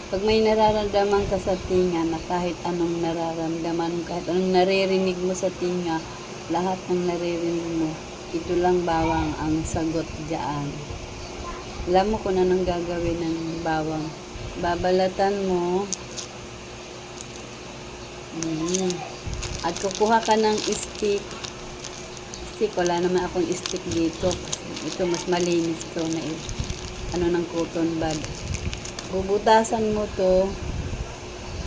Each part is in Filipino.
Pag may nararamdaman ka sa tinga na kahit anong nararamdaman, kahit anong naririnig mo sa tinga, lahat ng naririnig mo, ito lang bawang ang sagot diyan. Alam mo kung anong gagawin ng bawang. Babalatan mo. At kukuha ka ng stick. Wala naman akong stick dito. Ito mas malinis to na ng cotton bud. Bubutasan mo to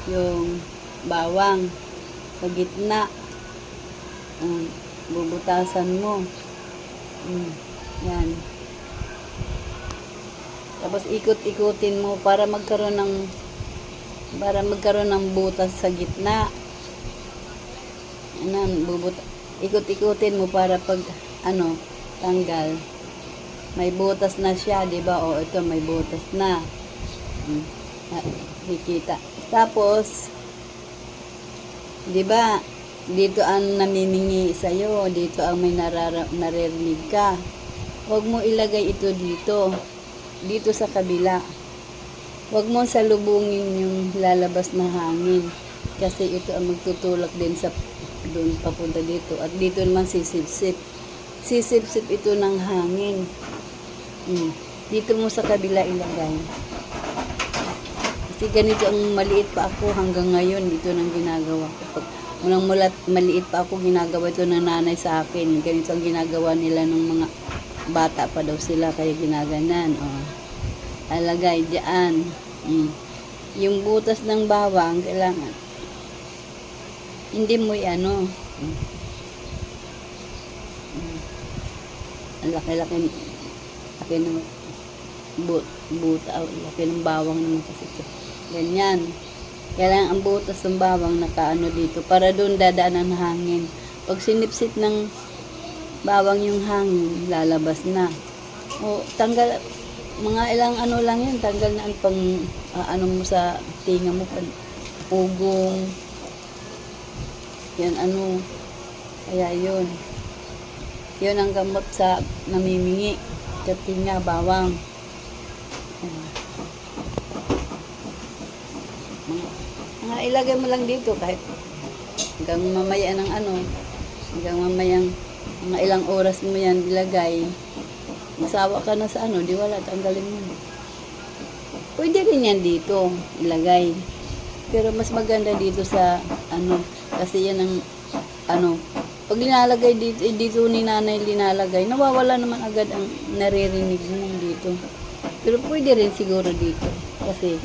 yung bawang sa gitna. Bubutasan mo. Yan. Tapos ikot-ikutin mo para magkaroon ng butas sa gitna. Ikot-ikutin mo para pag tanggal. May butas na siya, 'di ba? O ito may butas na. Kikita. Tapos 'di ba? Dito ang namimingi sa iyo, dito ang may naririnig ka. Huwag mo ilagay ito dito. Dito sa kabila. Huwag mo salubungin yung lalabas na hangin kasi ito ang magtutulak din sa doon papunta dito at dito naman sisip-sip ito ng hangin. Dito mo sa kabila ilagay kasi ganito ang maliit pa ako hanggang ngayon ito nang ginagawa ko. Pag maliit pa ako ginagawa ito ng nanay sa akin, ganito ang ginagawa nila ng mga bata pa daw sila kaya ginaganan. Alagay diyan. Yung butas ng bawang kailangan hindi mo ang laki-laki ng buta laki ng bawang naman kasi ganyan. Kailangan ang butas ng bawang nakaano dito para doon dadaan ang hangin. Pag sinipsip ng bawang yung hangin lalabas na. Tanggal mga ilang lang yun, tanggal na ang pang mo sa tinga mo, ugong yan kaya yun ang gamot sa namimingi sa tinga, bawang. Mga ilagay mo lang dito kahit hanggang mamaya hanggang mamayang mga ilang oras mo yan ilagay. Masawa ka na sa di wala, tanggalin mo. Pwede rin yan dito ilagay. Pero mas maganda dito sa kasi yan ang pag linalagay dito ni nanay linalagay, nawawala naman agad ang naririnig mo dito. Pero pwede rin siguro dito kasi